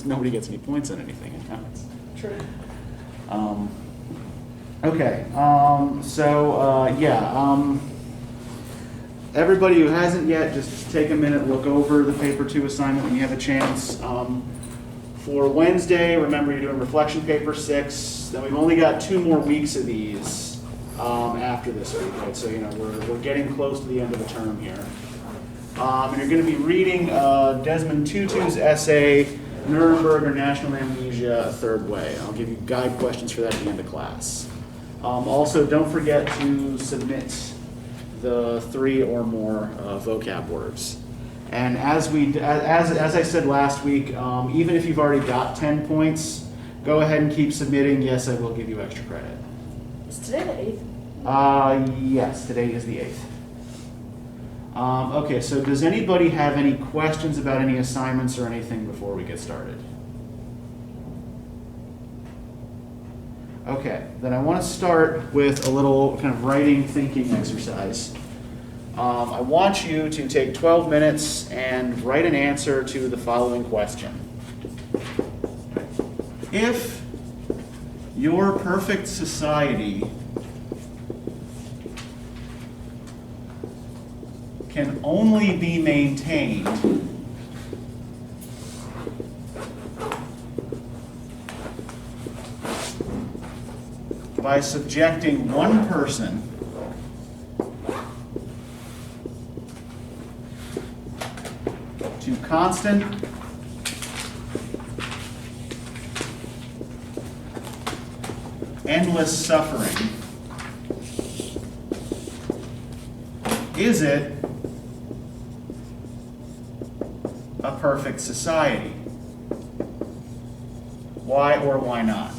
because nobody gets any points on anything in counts. True. Okay, everybody who hasn't yet, just take a minute, look over the paper 2 assignment when you have a chance. For Wednesday, remember you're doing reflection paper 6. Then we've only got 2 more weeks of these after this week, right? So we're getting close to the end of the term here. And you're going to be reading Desmond Tutu's essay, Nuremberg or National Amnesia, a Third Way. I'll give you guide questions for that at the end of class. Also, don't forget to submit the 3 or more vocab words. And as I said last week, even if you've already got 10 points, go ahead and keep submitting. Yes, I will give you extra credit. Is today the 8th? Yes, today is the 8th. Okay, so does anybody have any questions about any assignments or anything before we get started? Okay, then I want to start with a little kind of writing thinking exercise. I want you to take 12 minutes and write an answer to the following question. If your perfect society can only be maintained by subjecting one person to constant endless suffering, is it a perfect society? Why or why not?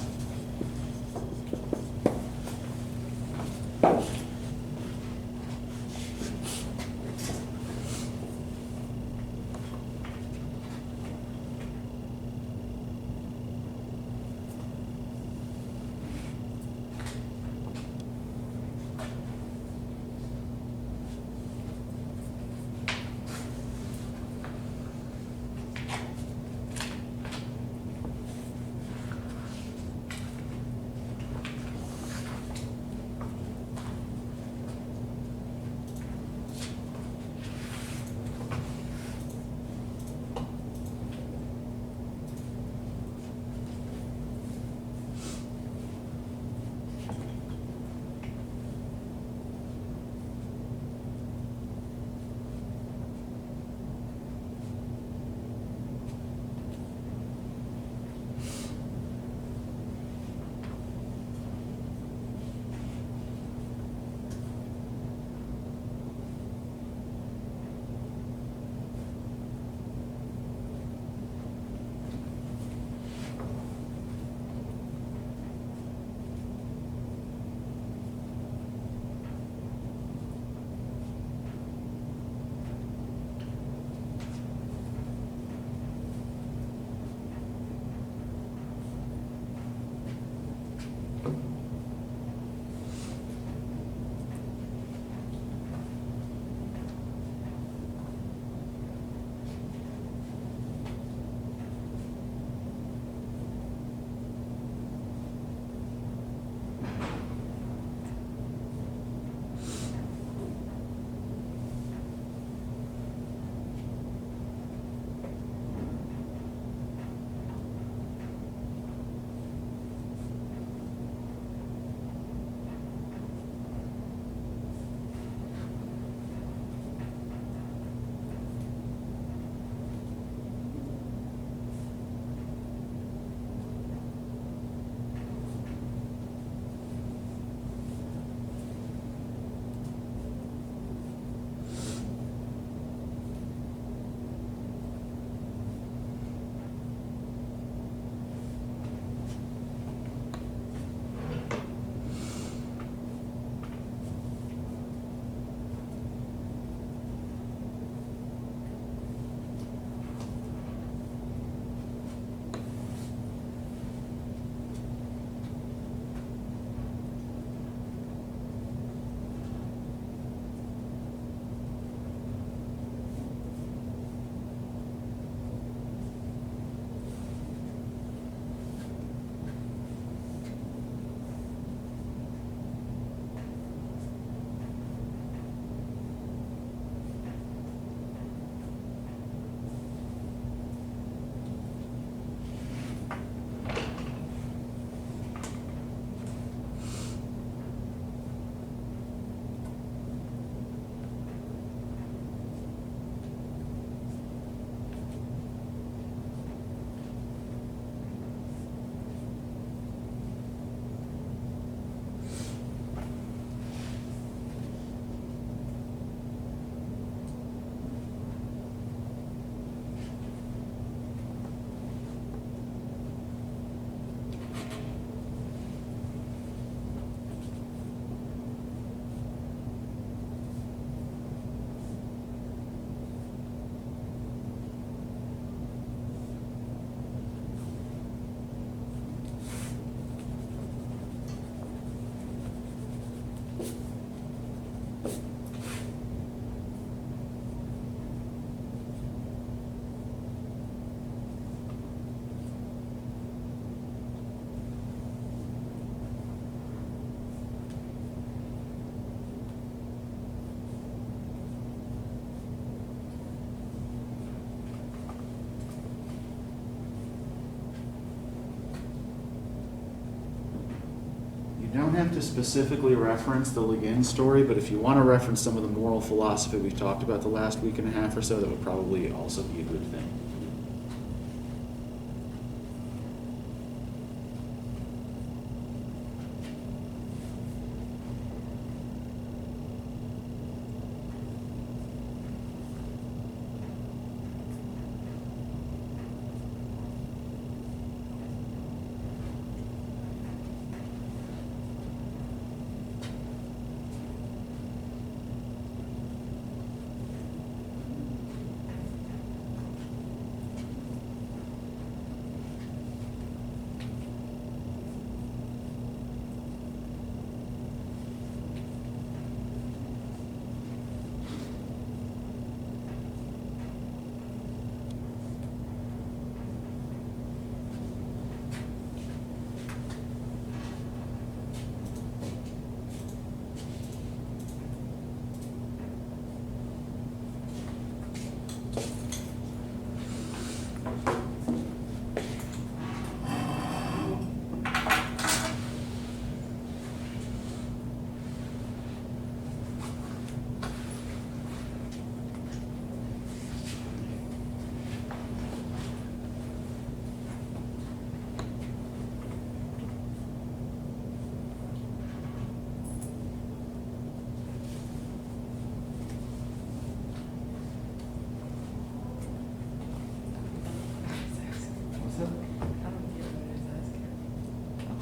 You don't have to specifically reference the Guin story, but if you want to reference some of the moral philosophy we've talked about the last week and a half or so, that would probably also be a good thing.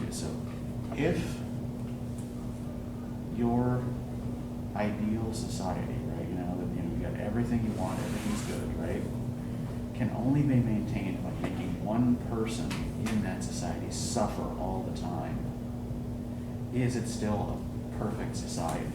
Okay, so if your ideal society, right, you got everything you want, everything's good, right, can only be maintained by making one person in that society suffer all the time, is it still a perfect society?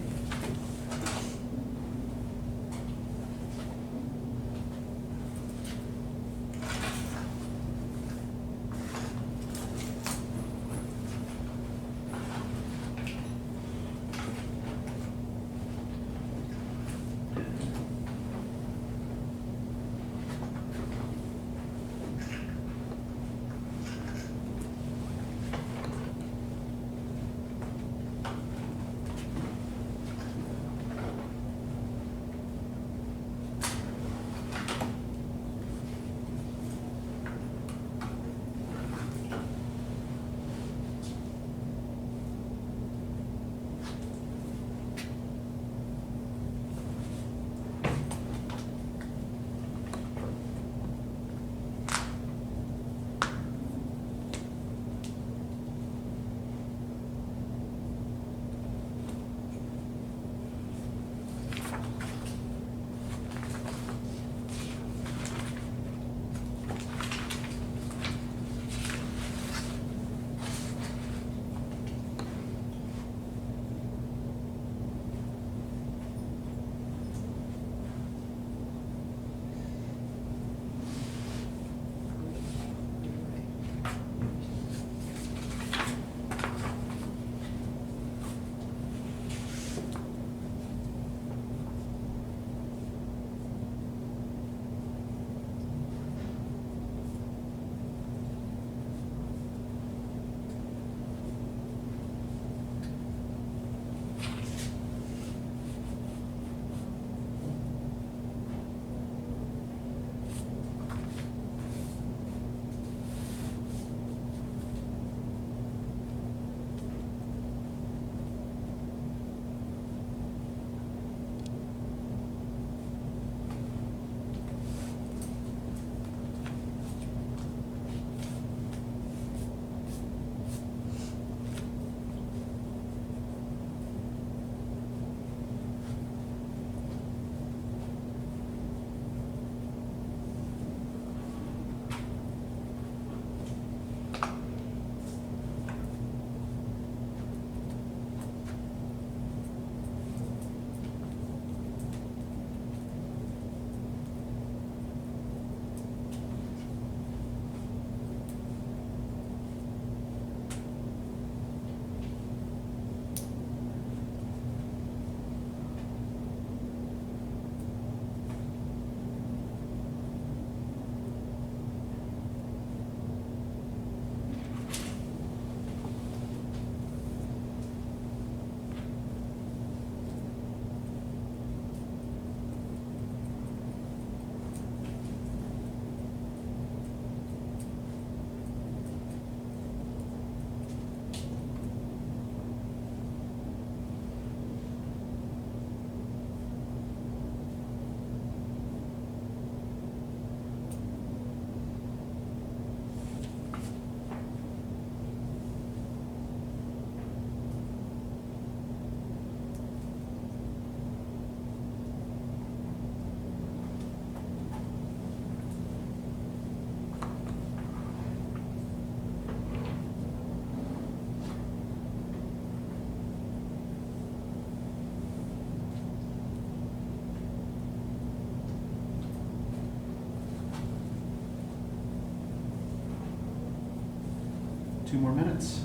2 more minutes.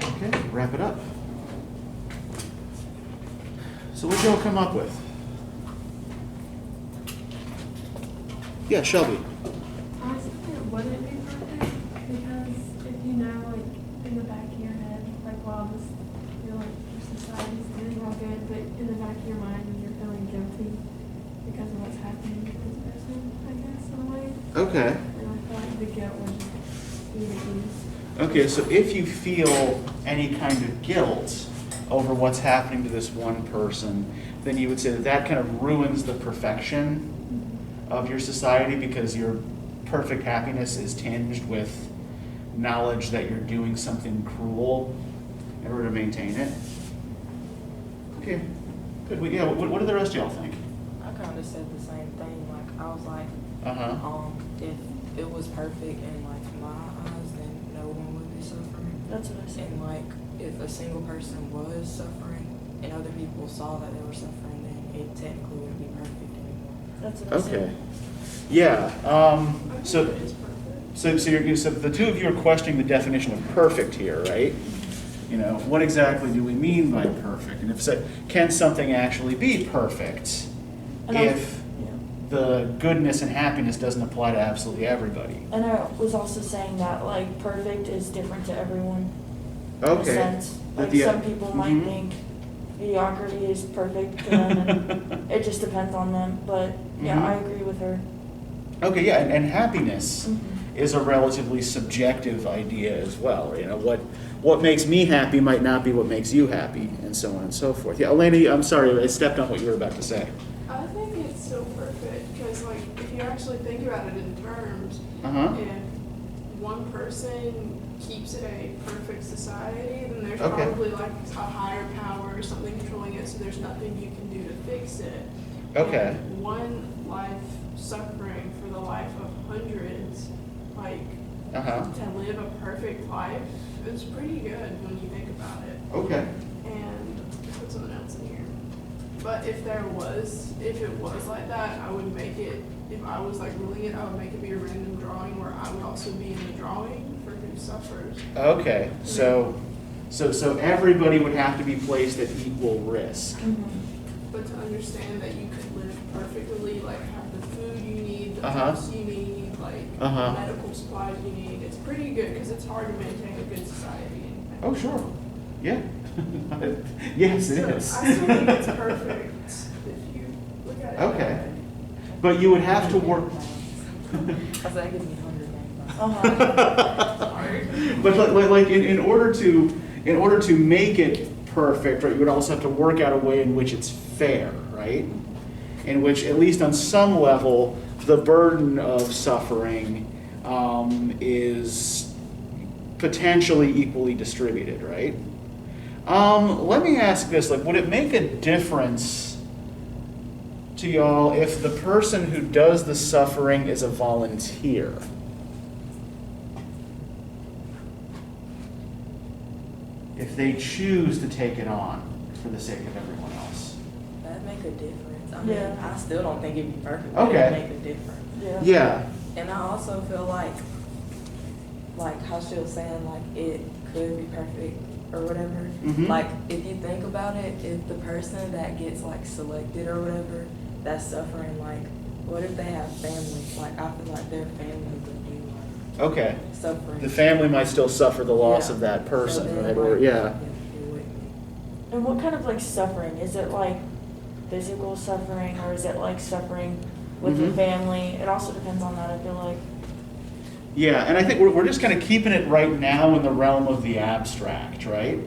Okay, wrap it up. So what did y'all come up with? Yeah, Shelby. I was thinking it wouldn't be perfect because if you know, like, in the back of your head, like, wow, this, you know, like, your society's doing all good, but in the back of your mind, you're feeling guilty because of what's happening with this person, I guess, in a way. Okay. And I feel like the guilt would just be reduced. Okay, so if you feel any kind of guilt over what's happening to this one person, then you would say that that kind of ruins the perfection of your society because your perfect happiness is tinged with knowledge that you're doing something cruel in order to maintain it. Okay, good. Well, yeah, what do the rest of y'all think? I kind of said the same thing. Like, I was like, Uh-huh. if it was perfect in like my eyes, then no one would be suffering. That's what I said. And like, if a single person was suffering and other people saw that they were suffering, then it technically wouldn't be perfect anymore. That's what I said. Okay. Yeah. So It is perfect. so the two of you are questioning the definition of perfect here, right? You know, what exactly do we mean by perfect? And if so, can something actually be perfect And if Yeah. the goodness and happiness doesn't apply to absolutely everybody? And I was also saying that, like, perfect is different to everyone. In a Okay. sense. That Like, the- some people might Mhm. think mediocrity is perfect to them, and it just depends on them. But, yeah, Mhm. I agree with her. Okay, yeah, and happiness Mhm. is a relatively subjective idea as well. You know, what makes me happy might not be what makes you happy, and so on and so forth. Yeah, Elena, I'm sorry, I stepped on what you were about to say. I think it's still perfect because, like, if you actually think about it in terms, Uh-huh. if one person keeps it a perfect society, then there's Okay. probably like a higher power or something controlling it, so there's nothing you can do to fix it. Okay. And one life suffering for the life of hundreds, like, Uh-huh. to live a perfect life is pretty good when you think about it. Okay. And put something else in here. But if it was like that, I would make it, if I was like ruling it, I would make it be a random drawing where I would also be in the drawing for who suffers. Okay, so everybody would have to be placed at equal risk. Mhm. But to understand that you could live perfectly, like have the food you need, the Uh-huh. house you need, like Uh-huh. medical supplies you need, it's pretty good because it's hard to maintain a good society. Oh, sure. Yeah. Yes, it So is. I still think it's perfect if you look at it. that Okay. way. But you would have to work. Because that gives me hunger games. Uh-huh. Hard. But like in order to in order to make it perfect, right, you would also have to work out a way in which it's fair, right? In which, at least on some level, the burden of suffering is potentially equally distributed, right? Let me ask this, like, would it make a difference to y'all if the person who does the suffering is a volunteer? If they choose to take it on for the sake of everyone else. That'd make a difference. I mean, Yeah. I still don't think it'd be perfect, but Okay. it'd make a difference. Yeah. Yeah. And I also feel like how she was saying, like, it could be perfect or whatever. Mhm. Like, if you think about it, if the person that gets, like, selected or whatever, that's suffering, like, what if they have family? Like, I feel like their family would be, like, Okay. suffering. The family might still suffer the loss Yeah. of that person, So then, right? Or, like, yeah. it would be. And what kind of like suffering? Is it like physical suffering or is it like suffering with the Mhm. family? It also depends on that, I feel like. Yeah, and I think we're just kind of keeping it right now in the realm of the abstract, right?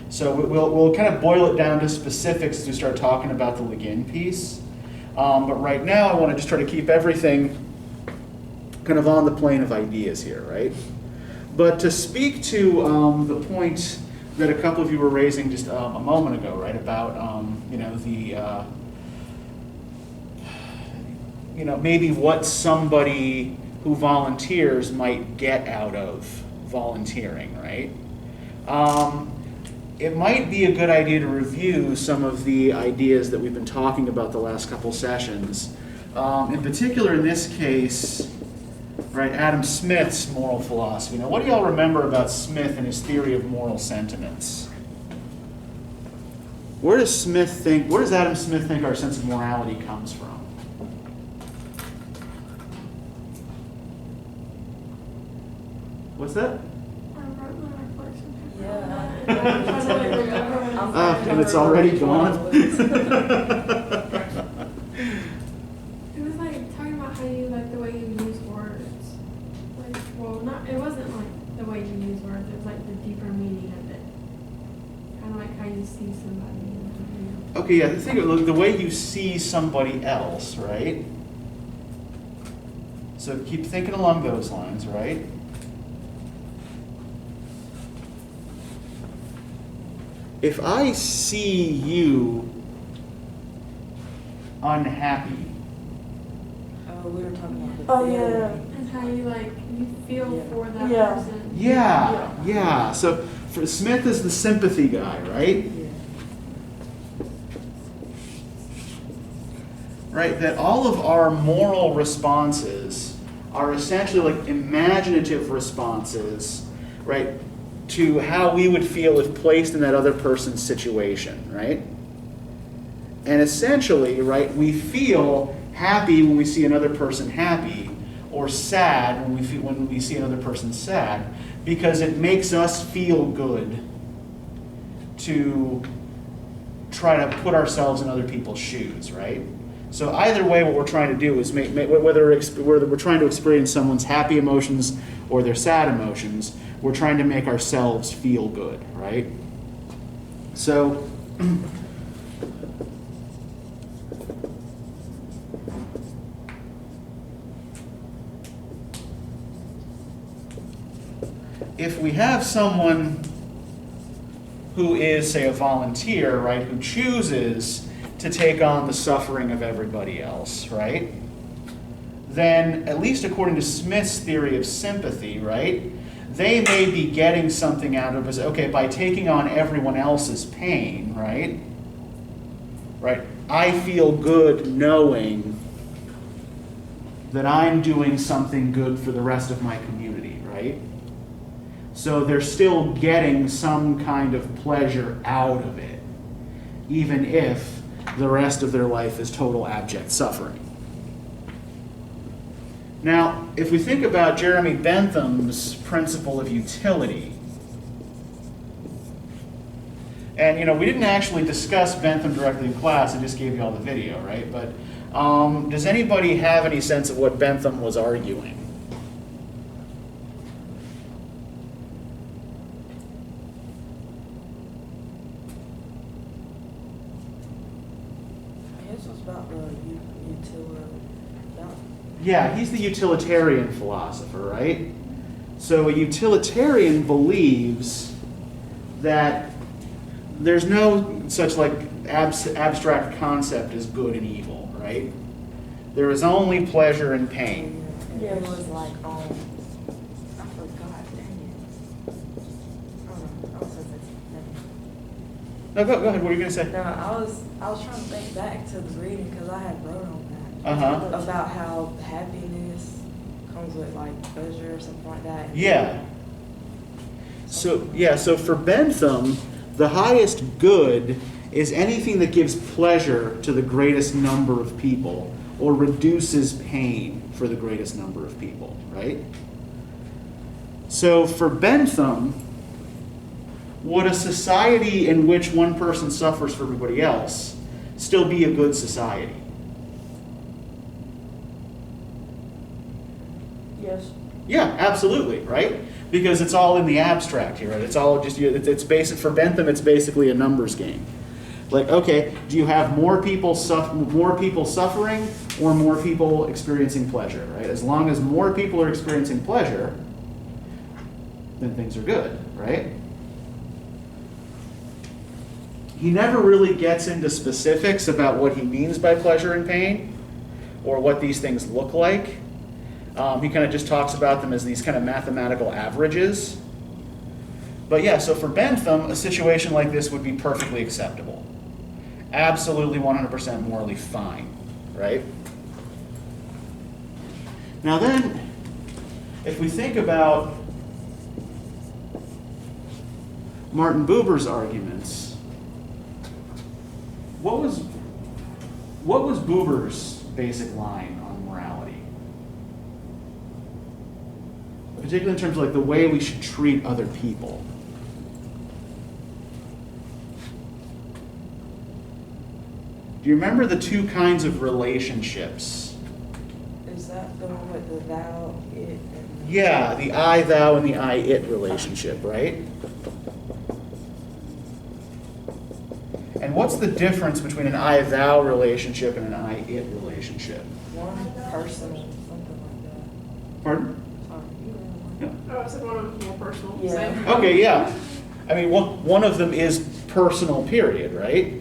So we'll kind of boil it down to specifics as we start talking about the Guin piece. But right now, I want to just try to keep everything kind of on the plane of ideas here, right? But to speak to the point that a couple of you were raising just a moment ago, right, about maybe what somebody who volunteers might get out of volunteering, right? It might be a good idea to review some of the ideas that we've been talking about the last couple sessions. In particular, in this case, right, Adam Smith's moral philosophy. Now, what do y'all remember about Smith and his theory of moral sentiments? Where does Adam Smith think our sense of morality comes from? What's that? I wrote my reflection paper Yeah. on that, and I'm trying to like remember what it Ah, said. and it's already gone? It was like talking about how you like the way you use words. Like, well, not, it wasn't like the way you use words, it was like the deeper meaning of it. Kind of like how you see somebody. And, Okay, yeah, think of the way you see somebody else, right? So keep thinking along those lines, right? If I see you unhappy, Oh, we were talking about the Oh, feeling. yeah. and how you like, you feel Yeah. for that Yeah. person. yeah. So for Smith is the sympathy guy, right? Yeah. Right, that all of our moral responses are essentially like imaginative responses, right, to how we would feel if placed in that other person's situation, right? And essentially, right, we feel happy when we see another person happy, or sad when we see another person sad, because it makes us feel good to try to put ourselves in other people's shoes, right? So either way, what we're trying to do is whether we're trying to experience someone's happy emotions or their sad emotions, we're trying to make ourselves feel good, right? So if we have someone who is, say, a volunteer, right, who chooses to take on the suffering of everybody else, right? Then, at least according to Smith's theory of sympathy, right, they may be getting something out of it. Okay, by taking on everyone else's pain, right? Right, I feel good knowing that I'm doing something good for the rest of my community, right? So they're still getting some kind of pleasure out of it, even if the rest of their life is total abject suffering. Now, if we think about Jeremy Bentham's principle of utility, and we didn't actually discuss Bentham directly in class, I just gave you all the video, right? But does anybody have any sense of what Bentham was arguing? about the Yeah, he's the utilitarian philosopher, right? So a utilitarian believes that there's no such like abstract concept as good and evil, right? There is only pleasure and pain. Yeah, it was like, I forgot, dang it. I was supposed to No, go ahead. What are you going to say? No, I was trying to think back to the reading because I had wrote on that. Uh-huh. About how happiness comes with like pleasure or something like that. Yeah. So for Bentham, the highest good is anything that gives pleasure to the greatest number of people or reduces pain for the greatest number of people, right? So for Bentham, would a society in which one person suffers for everybody else still be a good society? Yes. Yeah, absolutely, right? Because it's all in the abstract here, right? It's all just, it's basic, for Bentham, it's basically a numbers game. Like, okay, do you have more people suffering or more people experiencing pleasure, right? As long as more people are experiencing pleasure, then things are good, right? He never really gets into specifics about what he means by pleasure and pain or what these things look like. He kind of just talks about them as these kind of mathematical averages. But yeah, so for Bentham, a situation like this would be perfectly acceptable. Absolutely 100% morally fine, right? Now then, if we think about Martin Buber's arguments, what was Buber's basic line on morality? Particularly in terms of like the way we should treat other people. Do you remember the two kinds of relationships? Is that the one with the thou, it, and... Yeah, the I, thou, and the I, it relationship, right? And what's the difference between an I, thou relationship and an I, it relationship? One personal, something like that. Pardon? Sorry, you know. Yeah. Oh, I said one of them's more personal. Yeah. Same. Okay, yeah. I mean, one of them is personal, period, right?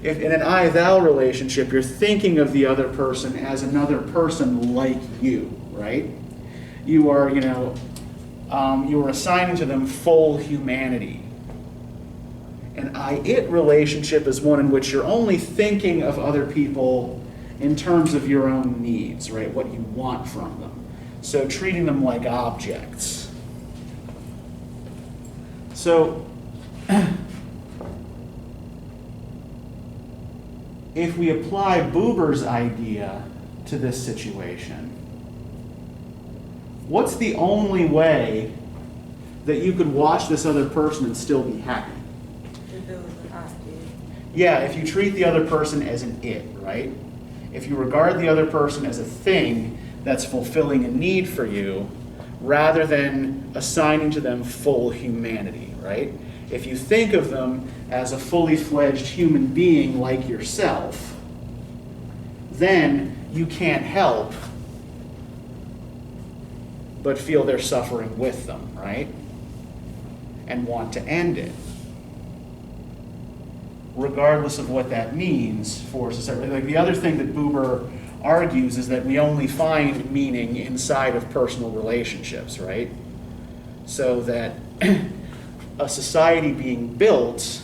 If in an I-thou relationship, you're thinking of the other person as another person like you, right? You are, you are assigning to them full humanity. An I-it relationship is one in which you're only thinking of other people in terms of your own needs, right? What you want from them. So treating them like objects. So, if we apply Buber's idea to this situation, what's the only way that you could watch this other person and still be happy? If it was an I, it. Yeah, if you treat the other person as an it, right? If you regard the other person as a thing that's fulfilling a need for you, rather than assigning to them full humanity, right? If you think of them as a fully fledged human being like yourself, then you can't help but feel their suffering with them, right? And want to end it. Regardless of what that means for society. Like the other thing that Buber argues is that we only find meaning inside of personal relationships, right? So that a society being built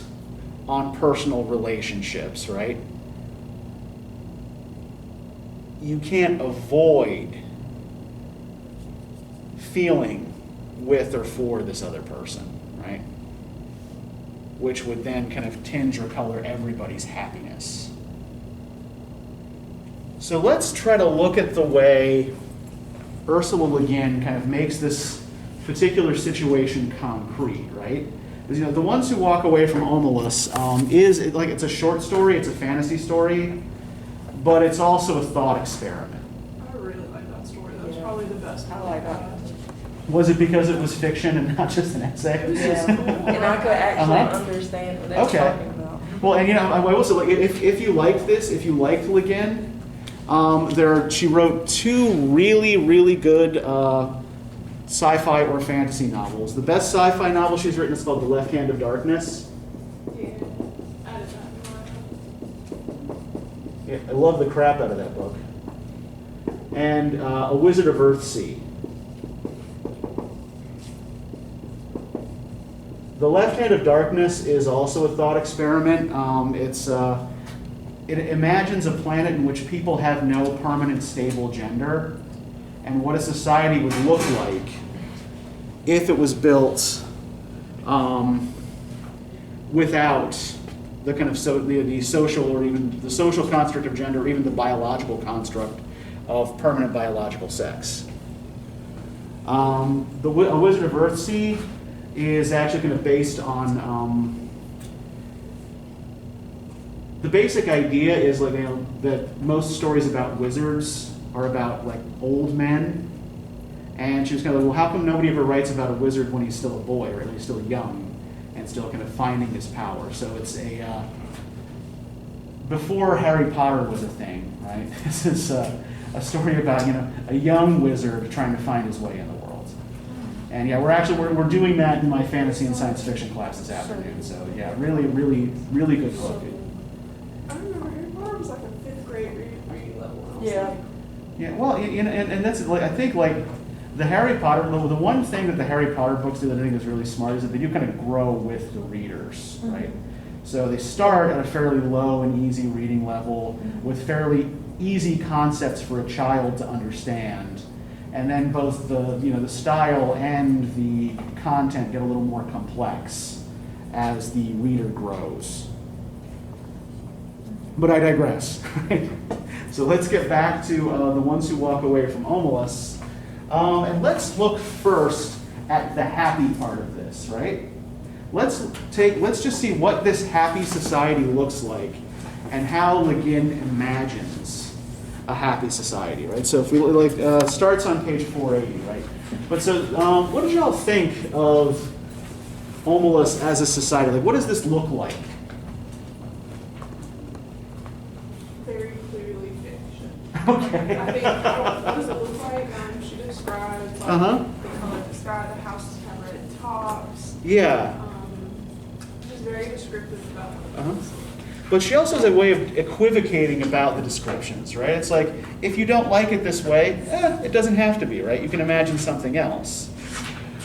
on personal relationships, right? You can't avoid feeling with or for this other person, right? Which would then kind of tinge or color everybody's happiness. So let's try to look at the way Ursula Le Guin kind of makes this particular situation concrete, right? Because, the ones who walk away from Omelas is like it's a short story, it's a fantasy story, but it's also a thought experiment. I really like that story. That was Yeah. probably the best I one. like that. Was it because it was fiction and not just an essay? It was Yeah, just cool. and I could actually Uh-huh. understand what they're Okay. talking about. Well, and I will say, like, if you liked this, if you liked Guin, she wrote 2 really, really good sci-fi or fantasy novels. The best sci-fi novel she's written is called The Left Hand of Darkness. Yeah, added that in my Yeah, I love the crap out of that book. And A Wizard of Earthsea. The Left Hand of Darkness is also a thought experiment. It imagines a planet in which people have no permanent stable gender, and what a society would look like if it was built without the kind of the social, or even the social construct of gender, or even the biological construct of permanent biological sex. A Wizard of Earthsea is actually kind of based on the basic idea is like that most stories about wizards are about like old men, and she was kind of like, well, how come nobody ever writes about a wizard when he's still a boy, or at least still young, and still kind of finding his power? So it's before Harry Potter was a thing, right? This is a story about a young wizard trying to find his way in the world. And yeah, we're doing that in my fantasy and science fiction class this afternoon. So yeah, really, really, really good book. I remember Harry Potter was like a 5th grade reading level. And I was Yeah. like, Yeah, well, and that's like, I think like the Harry Potter, the one thing that the Harry Potter books do that I think is really smart is that they do kind of grow with the readers, right? So they start at a fairly low and easy reading level with fairly easy concepts for a child to understand, and then both the style and the content get a little more complex as the reader grows. But I digress. Right? So let's get back to the ones who walk away from Omelas, and let's look first at the happy part of this, right? Let's just see what this happy society looks like, and how Guin imagines a happy society, right? So if we starts on page 480, right? But so, what did y'all think of Omelas as a society? Like, what does this look like? very clearly fiction. Okay. I think, what does it look like? She describes like, Uh-huh. the color of the sky, the houses have red tops. Yeah. Just very descriptive about Uh-huh. But she also has a way of equivocating about the descriptions, right? It's like, if you don't like it this way, it doesn't have to be, right? You can imagine something else.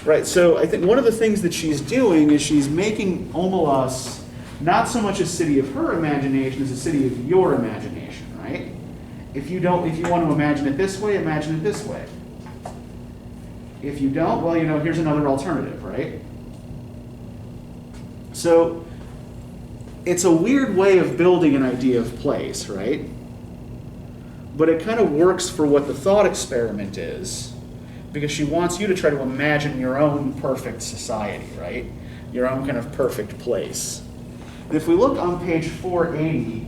Right, so I think one of the things that she's doing is she's making Omelas not so much a city of her imagination as a city of your imagination, right? If you want to imagine it this way, imagine it this way. If you don't, well, here's another alternative, right? So it's a weird way of building an idea of place, right? But it kind of works for what the thought experiment is, because she wants you to try to imagine your own perfect society, right? Your own kind of perfect place. And if we look on page 480,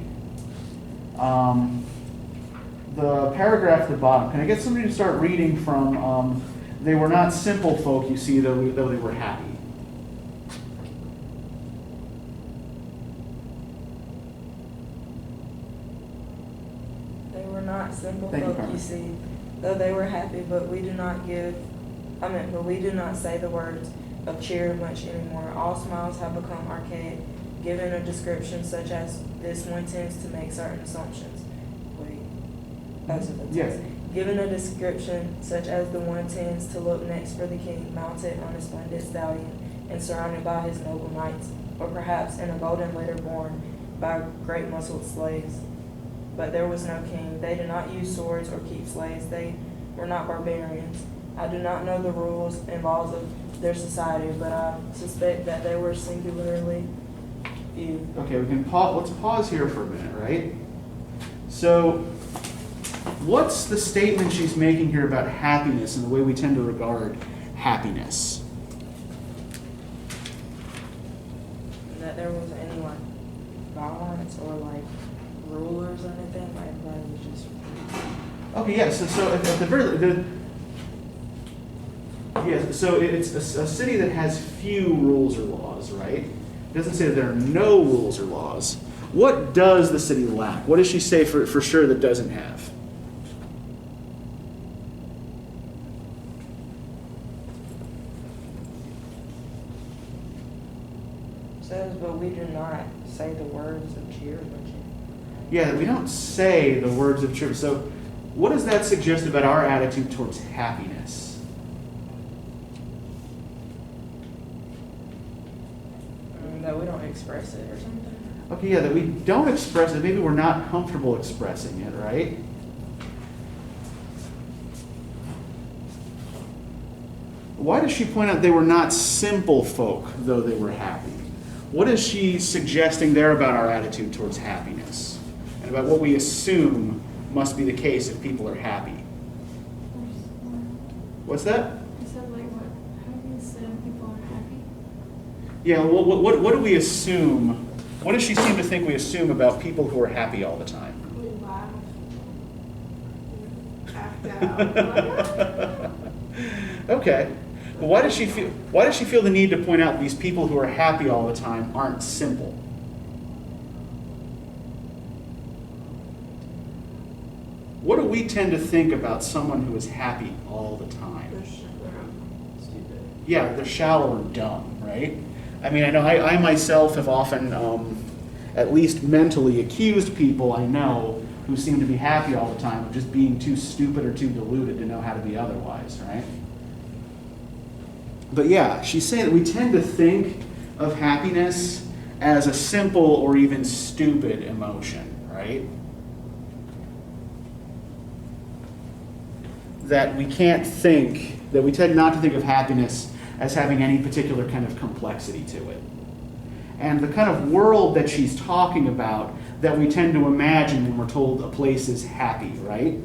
the paragraph at the bottom, can I get somebody to start reading from, they were not simple folk, you see, though they were happy. They were not simple Thank you, folk, Carmen. you see, though they were happy, but we do not say the words of cheer much anymore. All smiles have become archaic. Given a description such as this, one tends to make certain assumptions. That's what it says. Yeah. Given a description such as the one tends to look next for the king, mounted on a splendid stallion and surrounded by his noble knights, or perhaps in a golden litter borne by great muscled slaves. But there was no king. They did not use swords or keep slaves. They were not barbarians. I do not know the rules and laws of their society, but I suspect that they were singularly few. Okay, we can let's pause here for a minute, right? So, what's the statement she's making here about happiness and the way we tend to regard happiness? That there wasn't any violence or rulers or anything. Everybody was just. Okay, yeah. So at the very so it's a city that has few rules or laws, right? It doesn't say that there are no rules or laws. What does the city lack? What does she say for sure that doesn't have? Says, but we do not say the words of cheer, Yeah, we don't say the words of cheer. So what does that suggest about our attitude towards happiness? that we don't express it or something. Okay, yeah, that we don't express it. Maybe we're not comfortable expressing it, right? Why does she point out they were not simple folk, though they were happy? What is she suggesting there about our attitude towards happiness? And about what we assume must be the case if people are happy? What's that? I said, like, what, how do you say people are happy? Yeah, what do we assume? What does she seem to think we assume about people who are happy all the time? We laugh. Act out. Okay. Well, why does she feel the need to point out these people who are happy all the time aren't simple? What do we tend to think about someone who is happy all the time? They're stupid. Yeah, they're shallow or dumb, right? I mean, I know I myself have often, at least mentally, accused people I know who seem to be happy all the time of just being too stupid or too deluded to know how to be otherwise, right? But yeah, she's saying that we tend to think of happiness as a simple or even stupid emotion, right? That we tend not to think of happiness as having any particular kind of complexity to it. And the kind of world that she's talking about that we tend to imagine when we're told a place is happy, right?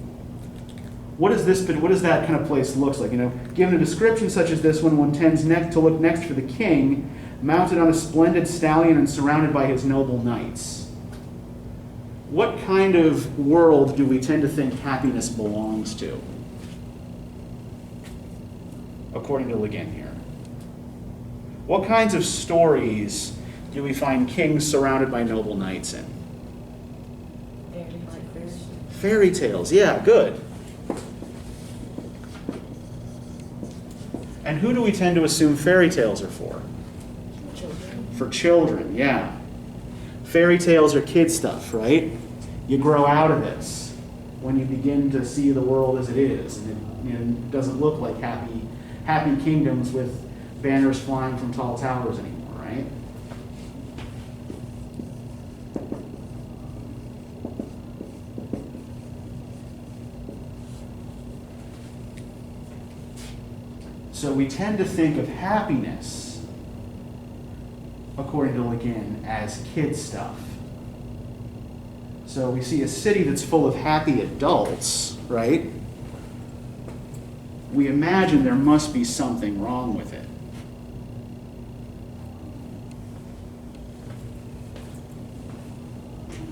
What does that kind of place look like? You know, given a description such as this one tends to look next for the king, mounted on a splendid stallion and surrounded by his noble knights. What kind of world do we tend to think happiness belongs to? According to Guin here. What kinds of stories do we find kings surrounded by noble knights in? Fairy tales, yeah, good. And who do we tend to assume fairy tales are for? Children. For children, yeah. Fairy tales are kid stuff, right? You grow out of this when you begin to see the world as it is, and it doesn't look like happy kingdoms with banners flying from tall towers anymore, right? So we tend to think of happiness, according to Guin, as kid stuff. So we see a city that's full of happy adults, right? We imagine there must be something wrong with it.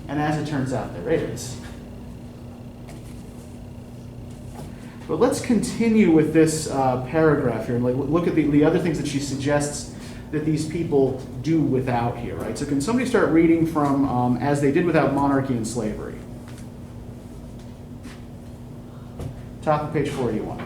And as it turns out, there is. But let's continue with this paragraph here and look at the other things that she suggests that these people do without here, right? So can somebody start reading from As They Did Without Monarchy and Slavery? Top of page 41.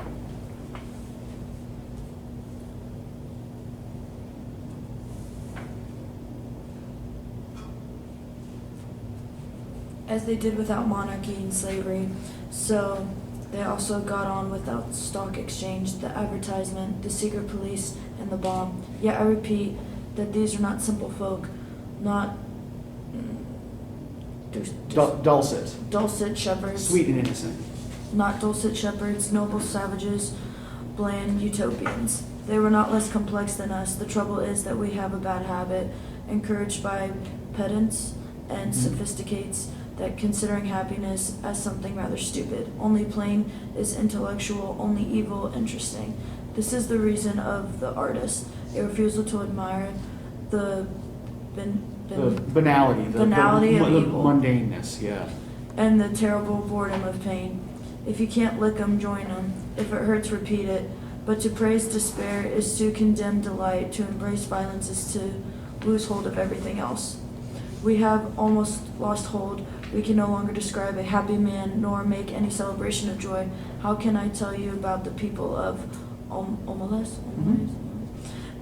As they did without monarchy and slavery, so they also got on without stock exchange, the advertisement, the secret police, and the bomb. Yet I repeat that these are not simple folk, not Dulcet. shepherds, Sweet and innocent. not dulcet shepherds, noble savages, bland utopians. They were not less complex than us. The trouble is that we have a bad habit, encouraged by pedants and sophisticates, that considering happiness as something rather stupid. Only plain is intellectual, only evil interesting. This is the reason of the artist, a refusal to admire the Banality. Banality of the evil. Mundaneness, yeah. and the terrible boredom of pain. If you can't lick 'em, join 'em. If it hurts, repeat it. But to praise despair is to condemn delight. To embrace violence is to lose hold of everything else. We have almost lost hold. We can no longer describe a happy man nor make any celebration of joy. How can I tell you about the people of Omelas?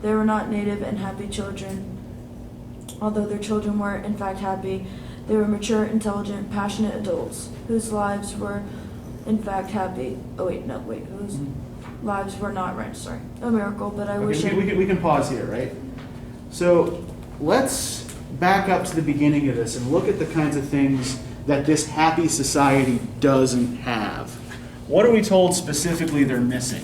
They were not native and happy children. Although their children were, in fact, happy, they were mature, intelligent, passionate adults whose lives were, in fact, happy. Whose lives were not right. Sorry, a miracle. But I wish. We can pause here, right? So let's back up to the beginning of this and look at the kinds of things that this happy society doesn't have. What are we told specifically they're missing?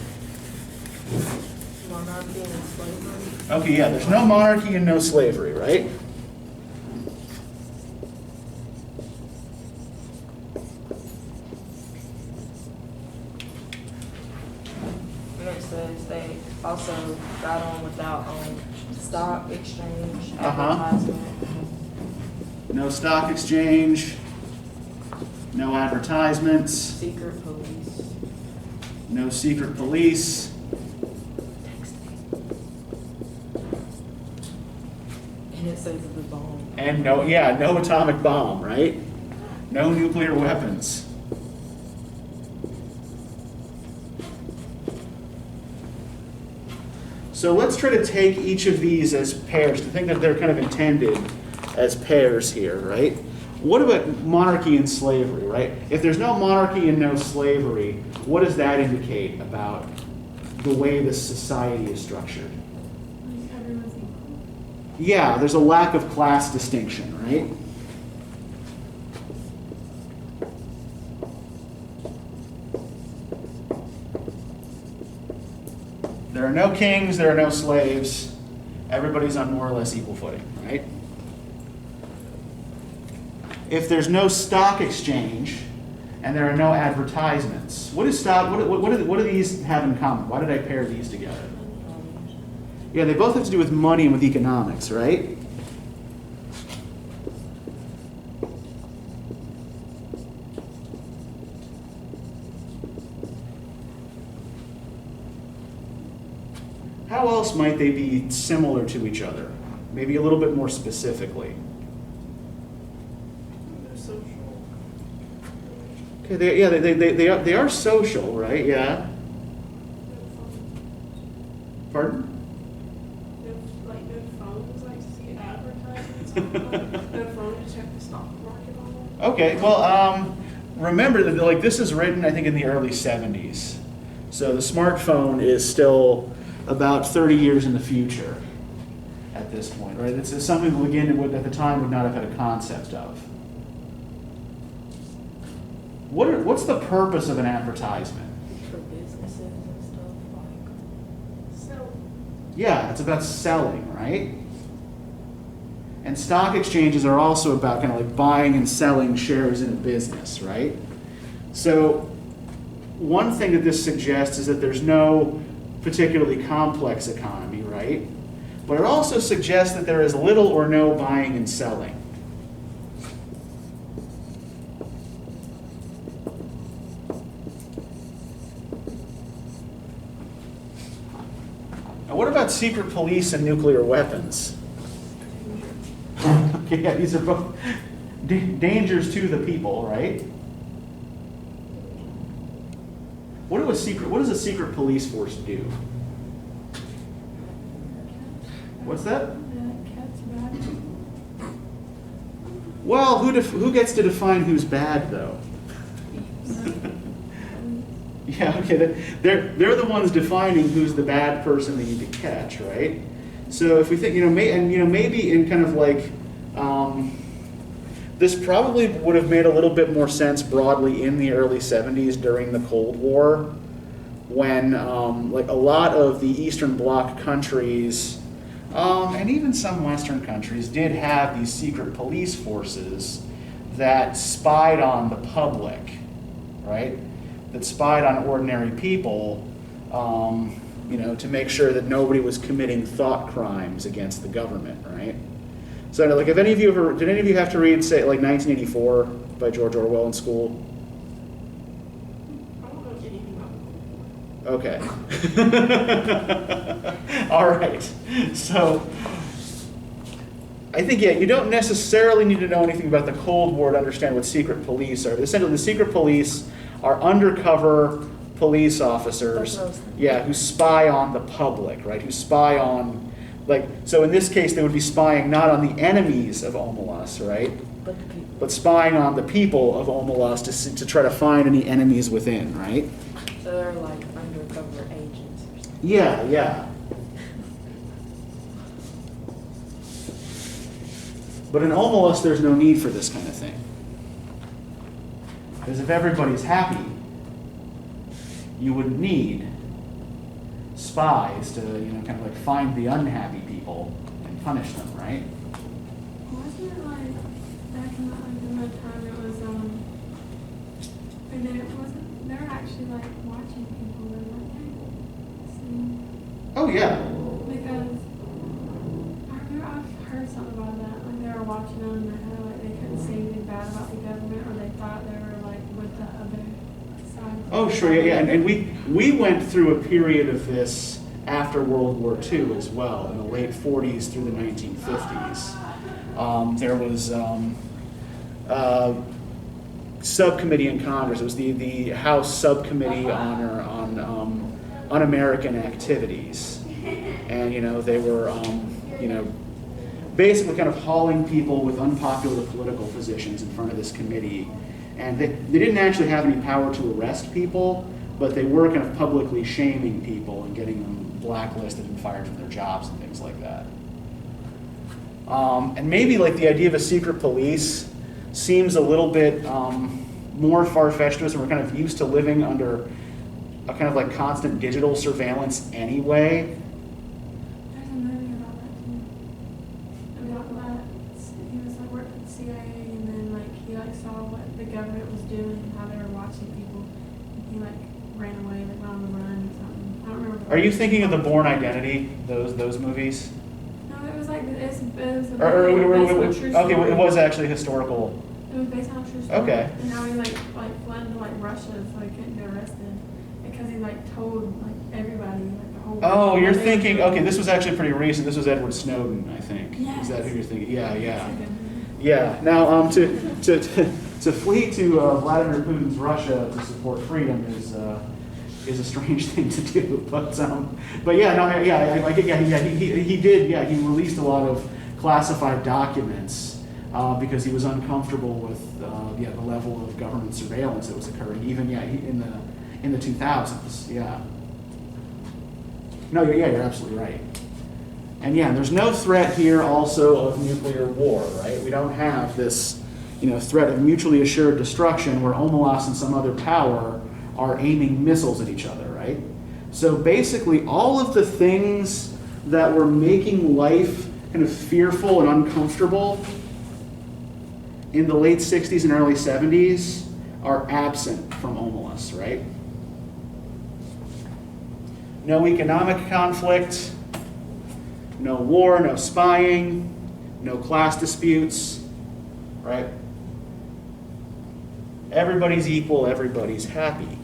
Monarchy and slavery. Okay, yeah, there's no monarchy and no slavery, right? And it says they also got on without stock exchange, advertisement. No stock exchange, no advertisements, Secret police. no secret police. And it says the bomb. And no atomic bomb, right? No nuclear weapons. So let's try to take each of these as pairs, to think that they're kind of intended as pairs here, right? What about monarchy and slavery, right? If there's no monarchy and no slavery, what does that indicate about the way this society is structured? Like everyone's equal. Yeah, there's a lack of class distinction, right? There are no kings, there are no slaves. Everybody's on more or less equal footing, right? If there's no stock exchange and there are no advertisements, what do these have in common? Why did I pair these together? Yeah, they both have to do with money and with economics, right? How else might they be similar to each other? Maybe a little bit more specifically. They're social. Okay, they are social, right? Yeah. Pardon? No phones, like to see advertisements on no phone to check the stock market on it. Okay, well, remember that like this is written, I think, in the early 70s. So the smartphone is still about 30 years in the future at this point, right? It's something that Guin would, at the time, would not have had a concept of. What's the purpose of an advertisement? For businesses and stuff like. So, Yeah, it's about selling, right? And stock exchanges are also about kind of like buying and selling shares in a business, right? So one thing that this suggests is that there's no particularly complex economy, right? But it also suggests that there is little or no buying and selling. Now, what about secret police and nuclear weapons? Okay, yeah, these are both dangers to the people, right? What does a secret police force do? What's that? Yeah, cat's bad. Well, who gets to define who's bad, though? Yeah, okay. They're the ones defining who's the bad person that you can catch, right? So if we think, maybe in kind of like, this probably would have made a little bit more sense broadly in the early 70s during the Cold War, when like a lot of the Eastern Bloc countries, and even some Western countries, did have these secret police forces that spied on the public, right? That spied on ordinary people, to make sure that nobody was committing thought crimes against the government, right? So, like, did any of you have to read, say, like 1984 by George Orwell in school? I don't know anything about it. Okay. All right. So, I think, yeah, you don't necessarily need to know anything about the Cold War to understand what secret police are. Essentially, the secret police are undercover police officers, That's what I was thinking. yeah, who spy on the public, right? Who spy on, like, so in this case, they would be spying not on the enemies of Omelas, right? But the people. But spying on the people of Omelas to try to find any enemies within, right? So they're like undercover agents or something. Yeah, yeah. But in Omelas, there's no need for this kind of thing. Because if everybody's happy, you wouldn't need spies to, kind of like find the unhappy people and punish them, right? Wasn't it like back in the time it was and then it wasn't they were actually like watching people then, weren't they? See? Oh, yeah. Because I remember I've heard something about that. Like they were watching them and they had like they couldn't say anything bad about the government or they thought they were like with the other side. Oh, sure, yeah, yeah. And we went through a period of this after World War II as well, in the late 40s through the 1950s. There was subcommittee in Congress. It was the House Subcommittee on Un-American Activities, and they were basically kind of hauling people with unpopular political positions in front of this committee, and they didn't actually have any power to arrest people, but they were kind of publicly shaming people and getting them blacklisted and fired from their jobs and things like that. And maybe like the idea of a secret police seems a little bit more far-fetched to us, and we're kind of used to living under a kind of like constant digital surveillance anyway. There's a movie about that too. About that he was like working at the CIA and then like he like saw what the government was doing and how they were watching people and he like ran away, like went on the run or something. I don't remember. Are you thinking of the Bourne Identity? Those movies? No, it was like it was a movie based on a true Okay, story. it was actually historical. It was based on a true story. Okay. And how he like fled to like Russia so he couldn't get arrested because he like told like everybody like the whole. Oh, you're what they were thinking, doing. okay, this was actually pretty recent. This was Edward Snowden, I think. Yes. Is that who you're thinking? Yeah, yeah. It's a good movie. Yeah. Now, to flee to Vladimir Putin's Russia to support freedom is a strange thing to do. But yeah, no, yeah, he did. Yeah, he released a lot of classified documents because he was uncomfortable with the level of government surveillance that was occurring, even in the 2000s. Yeah. No, you're absolutely right. And yeah, there's no threat here also of nuclear war, right? We don't have this, threat of mutually assured destruction where Omelas and some other power are aiming missiles at each other, right? So basically, all of the things that were making life kind of fearful and uncomfortable in the late 60s and early 70s are absent from Omelas, right? No economic conflict, no war, no spying, no class disputes, right? Everybody's equal, everybody's happy.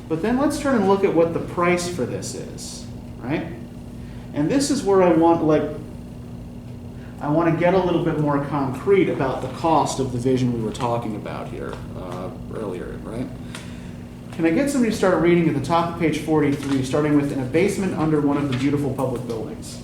But then let's turn and look at what the price for this is, right? And this is where I want to get a little bit more concrete about the cost of the vision we were talking about here earlier, right? Can I get somebody to start reading at the top of page 43, starting with in a basement under one of the beautiful public buildings?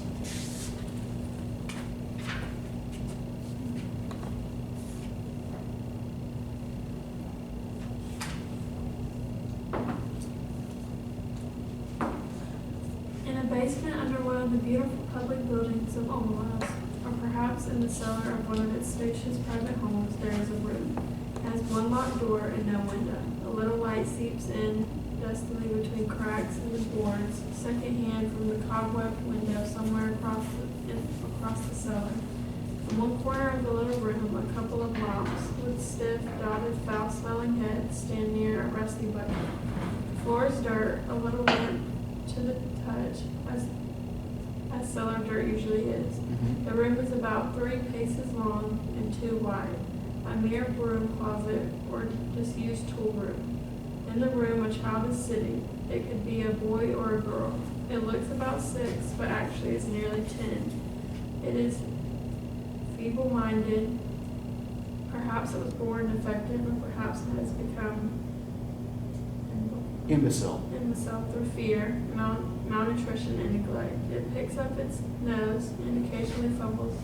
In a basement under one of the beautiful public buildings of Omelas, or perhaps in the cellar of one of its spacious private homes, there is a room. It has one locked door and no window. A little light seeps in dustily between cracks in the boards, secondhand from the cobwebbed window somewhere across the cellar. In one corner of the little room, a couple of mops with stiff, dotted, foul-smelling heads stand near a rusty bucket. The floor is dirt, a little limp to the touch, as cellar dirt usually is. The room is about 3 paces long and 2 wide, a mere broom closet or disused tool room. In the room, a child is sitting. It could be a boy or a girl. It looks about 6, but actually is nearly 10. It is feeble-minded. Perhaps it was born defective, or perhaps it has become Imbecile. through fear, malnutrition, and neglect. It picks up its nose and occasionally fumbles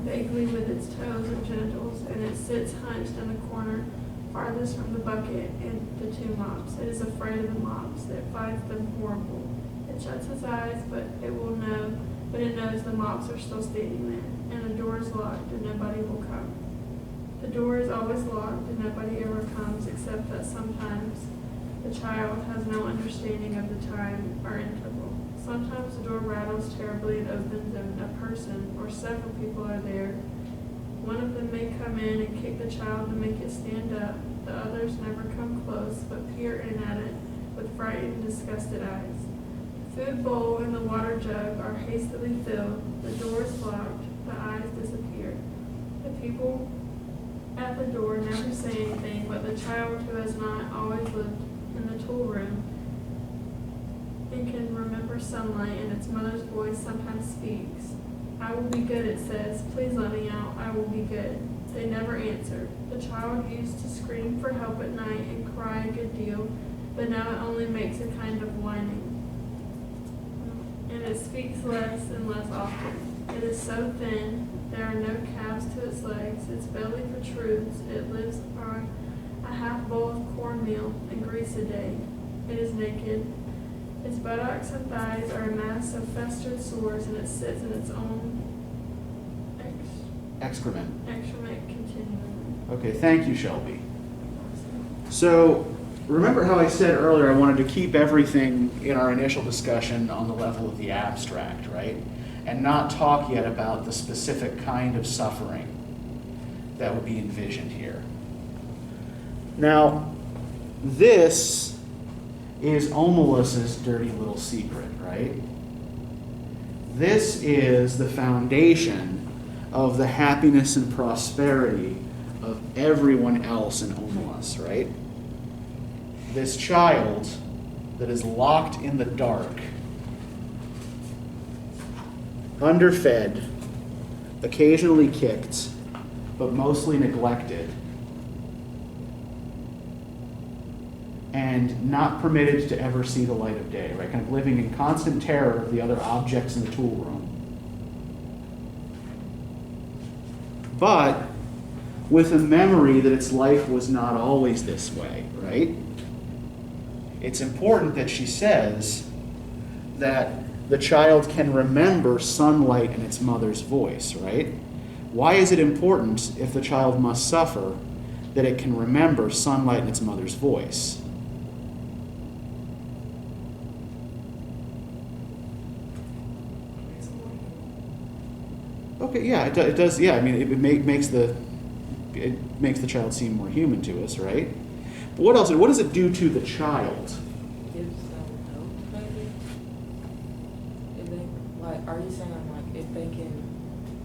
vaguely with its toes and genitals, and it sits hunched in the corner farthest from the bucket and the two mops. It is afraid of the mops. It finds them horrible. It shuts its eyes, but it knows the mops are still standing there, and the door is locked and nobody will come. The door is always locked and nobody ever comes, except that sometimes the child has no understanding of the time or interval. Sometimes the door rattles terribly and opens and a person or several people are there. One of them may come in and kick the child to make it stand up. The others never come close, but peer in at it with frightened, disgusted eyes. The food bowl and the water jug are hastily filled. The door is locked. The eyes disappear. The people at the door never say anything, but the child who has not always lived in the tool room and can remember sunlight and its mother's voice sometimes speaks. I will be good, it says. Please let me out. I will be good. They never answer. The child used to scream for help at night and cry a good deal, but now it only makes a kind of whining. And it speaks less and less often. It is so thin, there are no calves to its legs. Its belly protrudes. It lives on a half bowl of cornmeal and grease a day. It is naked. Its buttocks and thighs are a mass of festered sores, and it sits in its own Excrement. excrement continually. Okay, thank you, Shelby. So, remember how I said earlier I wanted to keep everything in our initial discussion on the level of the abstract, right? And not talk yet about the specific kind of suffering that would be envisioned here. Now, this is Omelas' dirty little secret, right? This is the foundation of the happiness and prosperity of everyone else in Omelas, right? This child that is locked in the dark, underfed, occasionally kicked, but mostly neglected, and not permitted to ever see the light of day, right? Kind of living in constant terror of the other objects in the tool room. But with a memory that its life was not always this way, right? It's important that she says that the child can remember sunlight and its mother's voice, right? Why is it important, if the child must suffer, that it can remember sunlight and its mother's voice? Okay, yeah, it does. Yeah, I mean, it makes the child seem more human to us, right? But what else? What does it do to the child? Gives them hope, maybe. If they, like, are you saying like if they can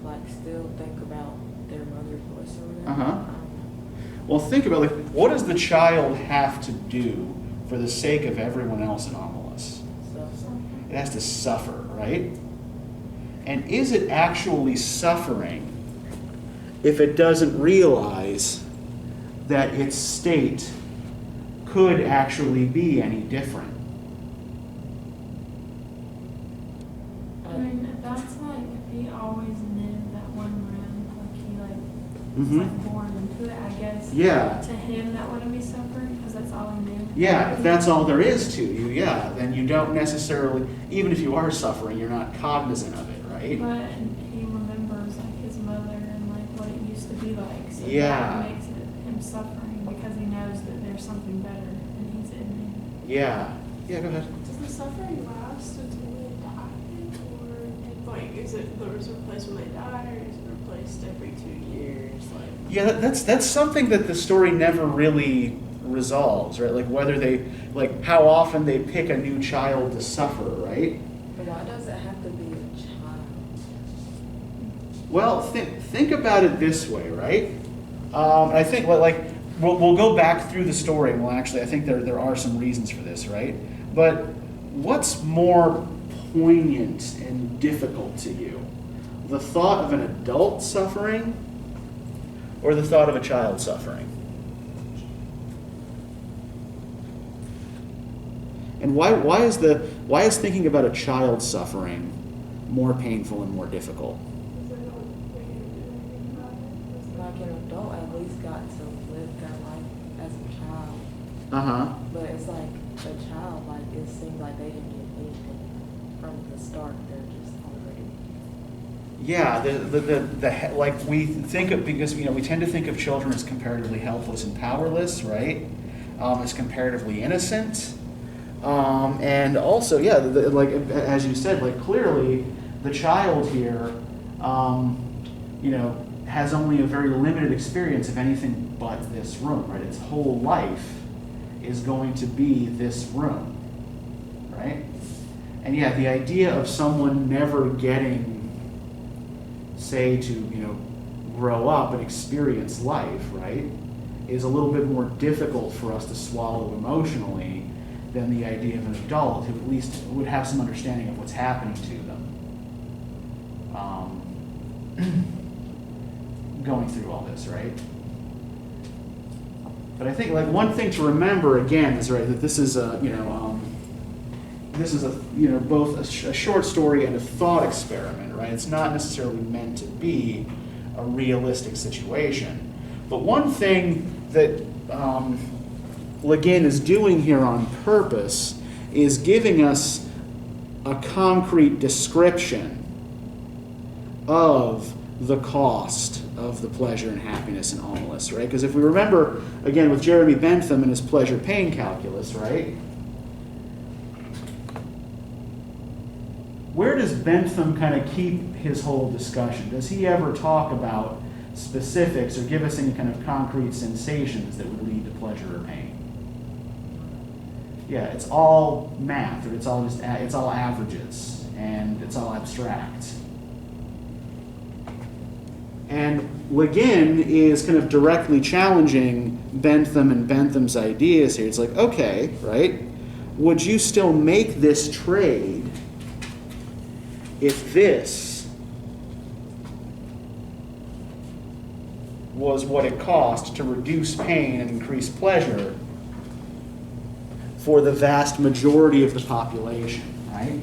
like still think about their mother's voice or whatever? Uh-huh. Well, think about, like, what does the child have to do for the sake of everyone else in Omelas? It has to suffer, right? And is it actually suffering if it doesn't realize that its state could actually be any different? I mean, if that's like, if he always knew that one room, like he was Mm-hmm. like born into it, I guess. Yeah. To him, that wouldn't be suffering, because that's all he knew. Yeah, if that's all there is to you, yeah, then you don't necessarily, even if you are suffering, you're not cognizant of it, right? But he remembers like his mother and like what it used to be like. So Yeah. that makes him suffering, because he knows that there's something better and he's in there. Yeah. Yeah, go ahead. Does the suffering last until they die, or like is it there's a place when they die, or is it replaced every 2 years? Like Yeah, that's something that the story never really resolves, right? Like whether they, like how often they pick a new child to suffer, right? But why does it have to be a child? Well, think about it this way, right? I think like we'll go back through the story, and I think there are some reasons for this, right? But what's more poignant and difficult to you? the thought of an adult suffering or the thought of a child suffering? And why is thinking about a child suffering more painful and more difficult? Because I don't think you do anything about it. Like an adult at least got to live their life as a child. Uh-huh. But it's like a child, like it seems like they didn't get anything from the start. They're just already. Yeah, like we think of, because we tend to think of children as comparatively helpless and powerless, right? As comparatively innocent. And also, yeah, like as you said, like clearly the child here, has only a very limited experience of anything but this room, right? Its whole life is going to be this room, right? And yeah, the idea of someone never getting, say, to, grow up and experience life, right, is a little bit more difficult for us to swallow emotionally than the idea of an adult who at least would have some understanding of what's happening to them. Going through all this, right? But I think, like, one thing to remember again is, right, that this is a, both a short story and a thought experiment, right? It's not necessarily meant to be a realistic situation. But one thing that Le Guin is doing here on purpose is giving us a concrete description of the cost of the pleasure and happiness in Omelas, right? Because if we remember, again, with Jeremy Bentham and his pleasure-pain calculus, right? Where does Bentham kind of keep his whole discussion? Does he ever talk about specifics or give us any kind of concrete sensations that would lead to pleasure or pain? Yeah, it's all math, or it's all averages, and it's all abstract. And Le Guin is kind of directly challenging Bentham and Bentham's ideas here. It's like, okay, right? Would you still make this trade if this was what it cost to reduce pain and increase pleasure for the vast majority of the population, right?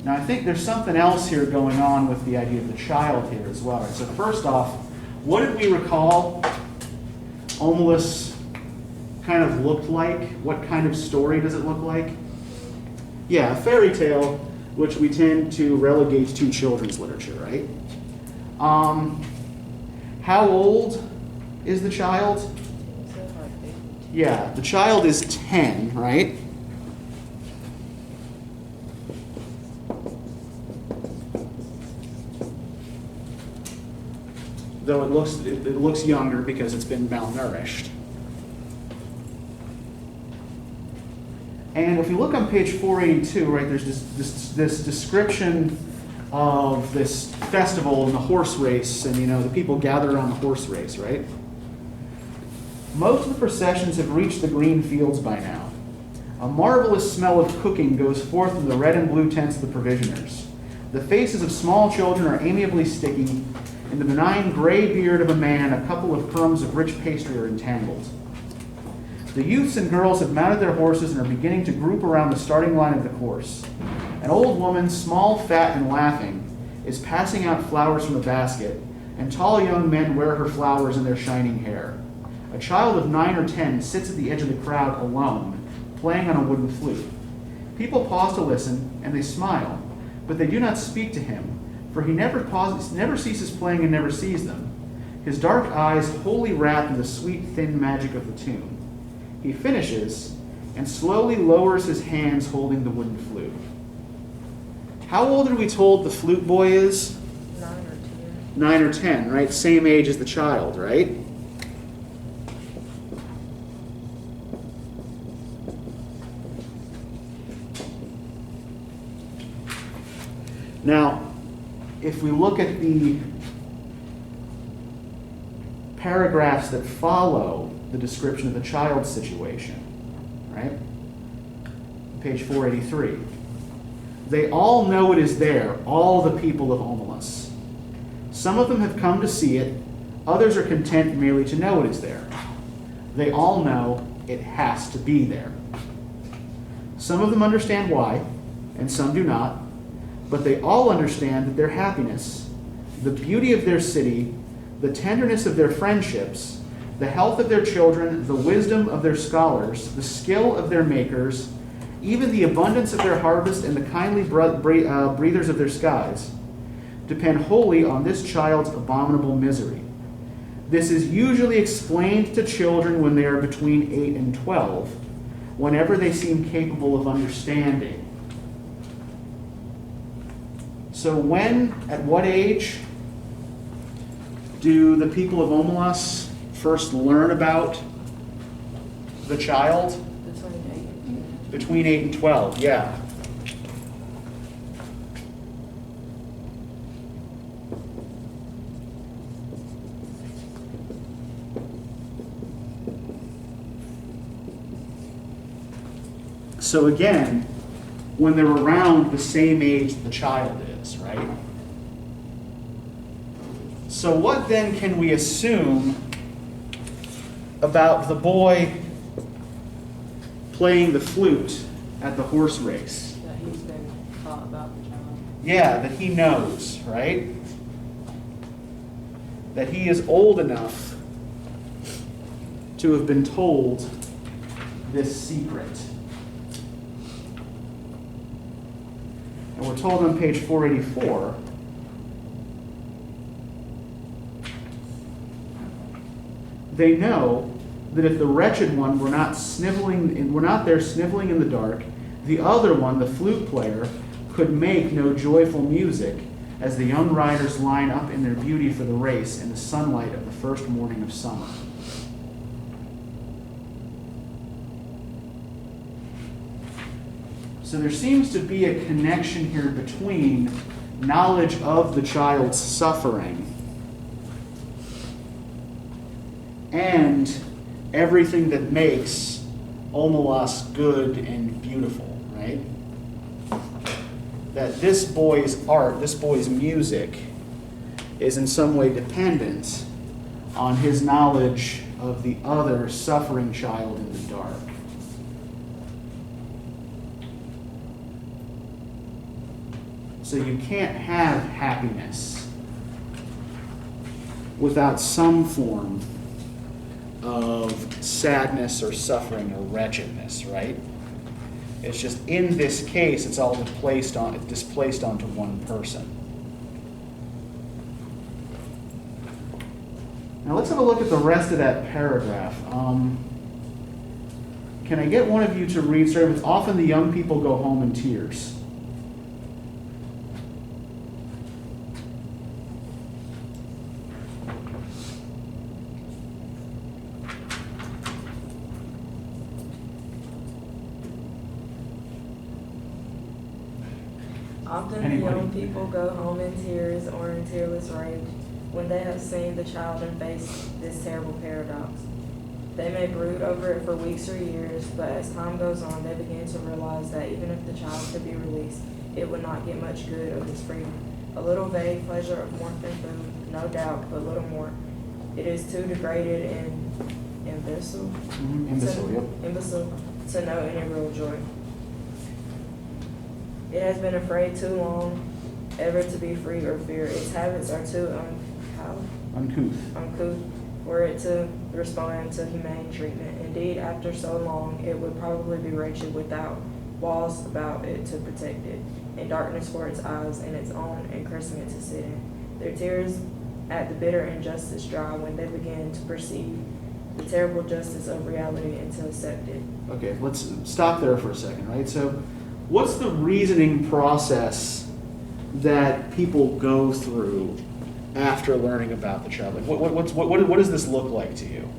Now, I think there's something else here going on with the idea of the child here as well. Right? So first off, what did we recall Omelas kind of looked like? What kind of story does it look like? Yeah, a fairy tale, which we tend to relegate to children's literature, right? How old is the child? Yeah, the child is 10, right? Though it looks younger because it's been malnourished. And if you look on page 482, right, there's this description of this festival and the horse race, and the people gathered around the horse race, right? Most of the processions have reached the green fields by now. A marvelous smell of cooking goes forth from the red and blue tents of the provisioners. The faces of small children are amiably sticky. In the benign gray beard of a man, a couple of crumbs of rich pastry are entangled. The youths and girls have mounted their horses and are beginning to group around the starting line of the course. An old woman, small, fat, and laughing, is passing out flowers from a basket, and tall young men wear her flowers in their shining hair. A child of 9 or 10 sits at the edge of the crowd alone, playing on a wooden flute. People pause to listen, and they smile, but they do not speak to him, for he never ceases playing and never sees them, his dark eyes wholly wrapped in the sweet, thin magic of the tune. He finishes and slowly lowers his hands holding the wooden flute. How old are we told the flute boy is? 9 or 10. 9 or 10, right? Same age as the child, right? Now, if we look at the paragraphs that follow the description of the child's situation, right? Page 483. They all know it is there, all the people of Omelas. Some of them have come to see it, others are content merely to know it is there. They all know it has to be there. Some of them understand why, and some do not, but they all understand that their happiness, the beauty of their city, the tenderness of their friendships, the health of their children, the wisdom of their scholars, the skill of their makers, even the abundance of their harvest and the kindly breathers of their skies, depend wholly on this child's abominable misery. This is usually explained to children when they are between 8 and 12, whenever they seem capable of understanding. So at what age do the people of Omelas first learn about the child? Between 8 and 12, yeah. So again, when they're around the same age the child is, right? So what then can we assume about the boy playing the flute at the horse race? That he's been taught about the child. Yeah, that he knows, right? That he is old enough to have been told this secret. And we're told on page 484, they know that if the wretched one were not there sniveling in the dark, the other one, the flute player, could make no joyful music as the young riders line up in their beauty for the race in the sunlight of the first morning of summer. So there seems to be a connection here between knowledge of the child's suffering and everything that makes Omelas good and beautiful, right? That this boy's art, this boy's music, is in some way dependent on his knowledge of the other suffering child in the dark. So you can't have happiness without some form of sadness or suffering or wretchedness, right? It's just in this case, it's all displaced onto one person. Now let's have a look at the rest of that paragraph. Can I get one of you to read, starting with, often the young people go home in tears. Often Anybody? the young people go home in tears or in tearless rage when they have seen the child and faced this terrible paradox. They may brood over it for weeks or years, but as time goes on, they begin to realize that even if the child could be released, it would not get much good of his freedom. A little vague pleasure of warmth and food, no doubt, but little more. It is too degraded and imbecile to know any real joy. It has been afraid too long ever to be free or fear. Its habits are too uncouth for it to respond to humane treatment. Indeed, after so long, it would probably be wretched without walls about it to protect it, and darkness for its eyes, and its own encrustment to sit in. Their tears at the bitter injustice dry when they begin to perceive the terrible justice of reality and to accept it. Okay, let's stop there for a second, right? So what's the reasoning process that people go through after learning about the child? Like, what does this look like to you?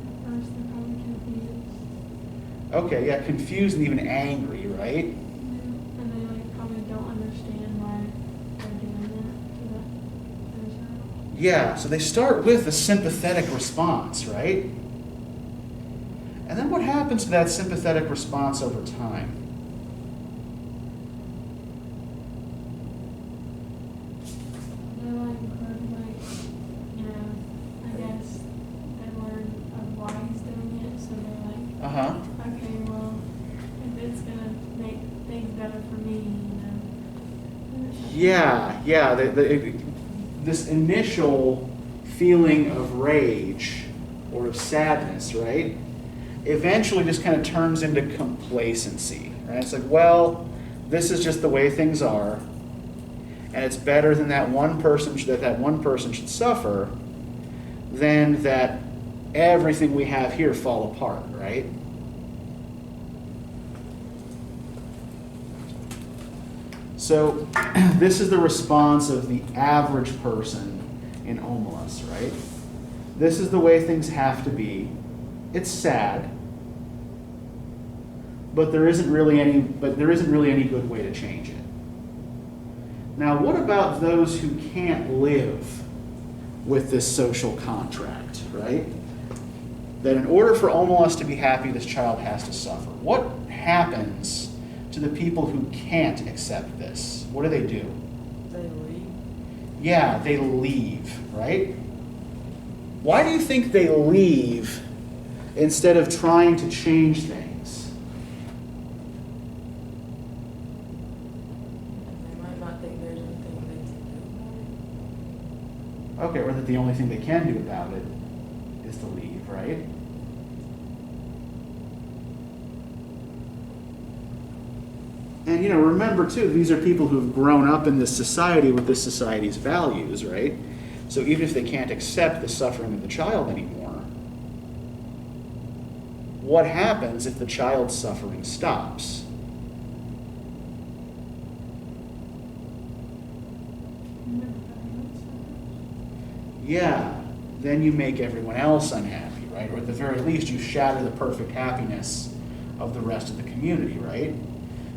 At first, they're probably confused. Okay, yeah, confused and even angry, right? Yeah. And they probably don't understand why they're doing that to the child. Yeah, so they start with a sympathetic response, right? And then what happens to that sympathetic response over time? They're like, I guess they learn of why he's doing it, so they're like, Uh-huh. okay, well, if it's gonna make things better for me, Yeah. This initial feeling of rage or of sadness, right, eventually just kind of turns into complacency, right? It's like, well, this is just the way things are, and it's better than that one person should suffer than that everything we have here fall apart, right? So this is the response of the average person in Omelas, right? This is the way things have to be. It's sad, but there isn't really any good way to change it. Now, what about those who can't live with this social contract, right? That in order for Omelas to be happy, this child has to suffer. What happens to the people who can't accept this? What do? They leave. Yeah, they leave, right? Why do you think they leave instead of trying to change things? They might not think there's anything they can do. Okay, or that the only thing they can do about it is to leave, right? And remember too, these are people who've grown up in this society with this society's values, right? So even if they can't accept the suffering of the child anymore, what happens if the child's suffering stops? Yeah, then you make everyone else unhappy, right? Or at the very least, you shatter the perfect happiness of the rest of the community, right?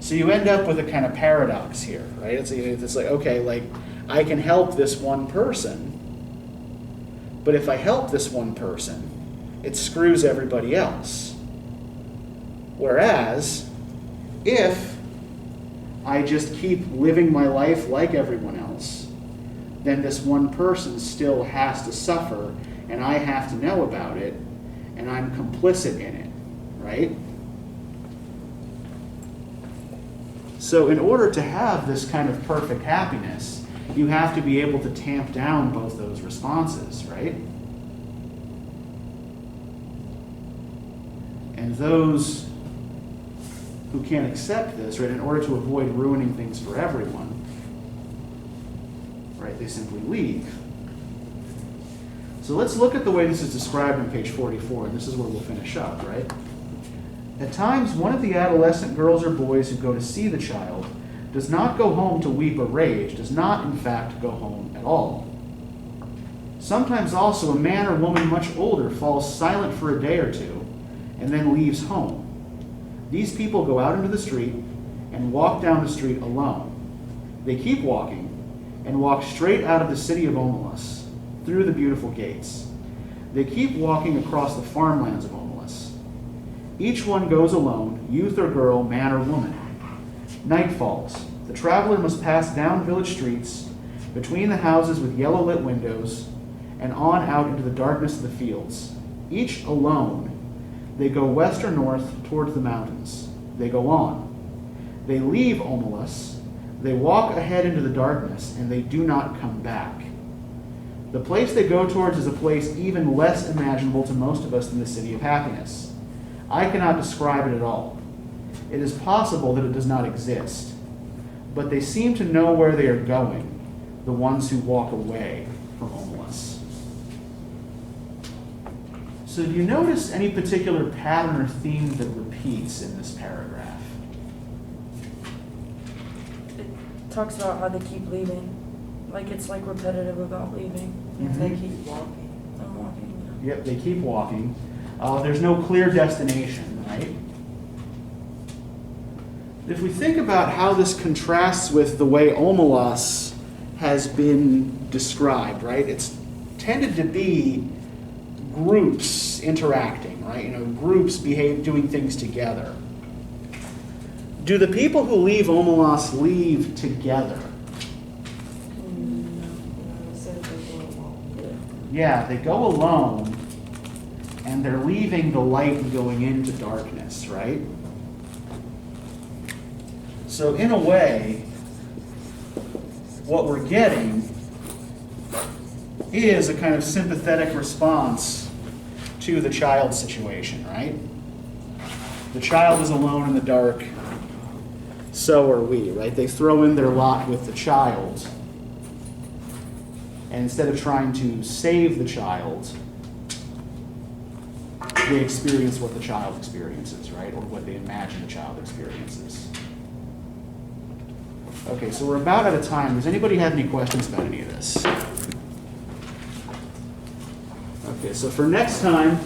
So you end up with a kind of paradox here, right? It's like, okay, like, I can help this one person, but if I help this one person, it screws everybody else. Whereas, if I just keep living my life like everyone else, then this one person still has to suffer, and I have to know about it, and I'm complicit in it, right? So in order to have this kind of perfect happiness, you have to be able to tamp down both those responses, right? And those who can't accept this, right, in order to avoid ruining things for everyone, right, they simply leave. So let's look at the way this is described on page 44, and this is where we'll finish up, right? At times, one of the adolescent girls or boys who go to see the child does not go home to weep or rage, does not, in fact, go home at all. Sometimes also a man or woman much older falls silent for a day or two and then leaves home. These people go out into the street and walk down the street alone. They keep walking and walk straight out of the city of Omelas, through the beautiful gates. They keep walking across the farmlands of Omelas. Each one goes alone, youth or girl, man or woman. Night falls. The traveler must pass down village streets, between the houses with yellow-lit windows, and on out into the darkness of the fields. Each alone, they go west or north towards the mountains. They go on. They leave Omelas. They walk ahead into the darkness, and they do not come back. The place they go towards is a place even less imaginable to most of us than the city of happiness. I cannot describe it at all. It is possible that it does not exist, but they seem to know where they are going, the ones who walk away from Omelas. So do you notice any particular pattern or theme that repeats in this paragraph? It talks about how they keep leaving. Like it's like repetitive about leaving. If they keep walking. And walking. Yep, they keep walking. There's no clear destination, right? If we think about how this contrasts with the way Omelas has been described, right? It's tended to be groups interacting, right? You know, groups doing things together. Do the people who leave Omelas leave together? It says they go along. Yeah, they go alone, and they're leaving the light and going into darkness, right? So in a way, what we're getting is a kind of sympathetic response to the child's situation, right? The child is alone in the dark, so are we, right? They throw in their lot with the child, and instead of trying to save the child, they experience what the child experiences, right? Or what they imagine the child experiences. Okay, so we're about out of time. Does anybody have any questions about any of this? Okay, so for next time,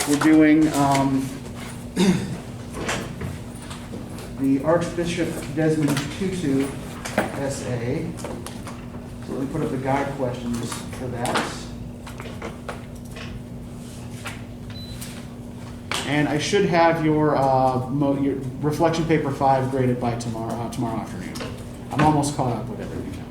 we're doing the Archbishop Desmond Tutu essay. So let me put up the guide questions for that. And I should have your reflection paper 5 graded by tomorrow afternoon. I'm almost caught up with everything now.